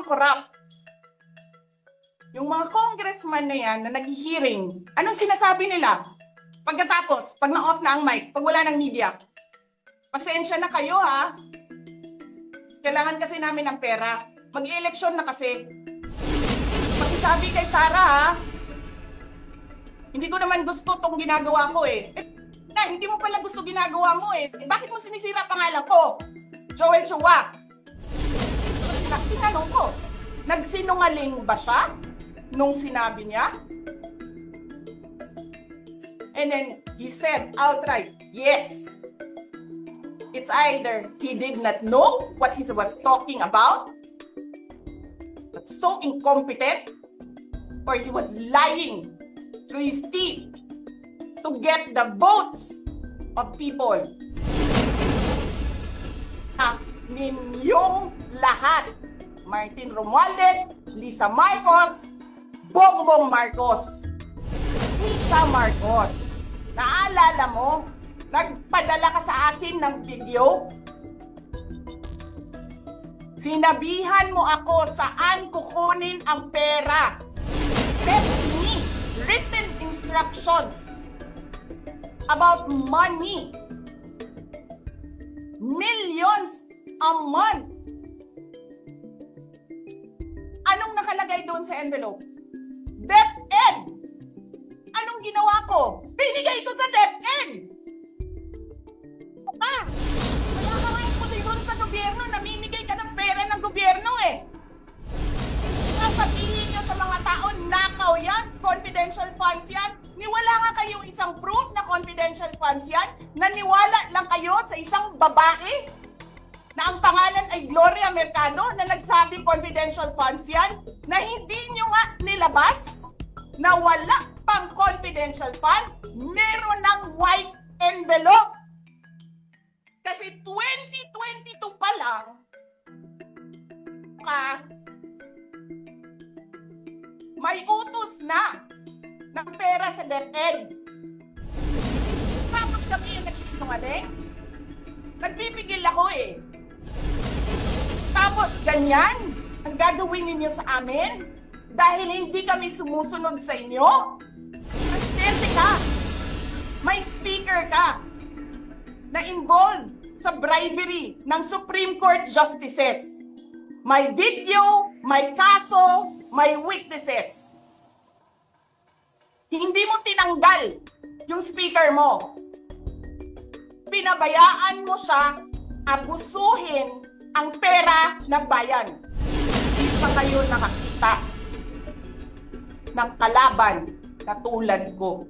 corrupt. Yung mga congressman na yan na nag-hearing, anong sinasabi nila? Pagkatapos, pag na-off na ang mic, pag wala ng media, pasensya na kayo ha. Kailangan kasi namin ng pera. Mag-eleksyon na kasi. Pakisabi kay Sara ha, hindi ko naman gusto tong ginagawa ko eh. Hindi mo pala gusto ginagawa mo eh. Bakit mo sinisira pangalan ko? Joel Chua. Tinanong ko, nagsinungaling ba siya nung sinabi niya? And then he said outright, yes. It's either he did not know what he was talking about, but so incompetent, or he was lying through his teeth to get the votes of people. Ninyong lahat, Martin Romualdez, Lisa Marcos, Bongbong Marcos. Lisa Marcos, naalala mo, nagpadala ka sa akin ng video? Sinabihan mo ako saan kukunin ang pera. Send me written instructions about money. Millions a month. Anong nakalagay doon sa envelope? DepEd. Anong ginawa ko? Binigay ko sa DepEd. Wala ka nga yung posisyon sa gobyerno, namimigay ka ng pera ng gobyerno eh. Sasabihin nyo sa mga tao, nakaw yan, confidential funds yan. Niwala nga kayong isang proof na confidential funds yan. Naniwala lang kayo sa isang babae na ang pangalan ay Gloria Mercado na nagsabing confidential funds yan, na hindi nyo nga nilabas, na wala pang confidential funds, meron ng white envelope. Kasi 2022 pa lang, may utos na ng pera sa DepEd. Tapos kami yung nagsisinungaling. Nagpipigil ako eh. Tapos ganyan ang gagawin ninyo sa amin dahil hindi kami sumusunod sa inyo. Presidente ka, may speaker ka na involved sa bribery ng Supreme Court justices. May video, may kaso, may witnesses. Hindi mo tinanggal yung speaker mo. Pinabayaan mo siya abusuhin ang pera ng bayan. Hindi pa kayo nakakita ng kalaban na tulad ko.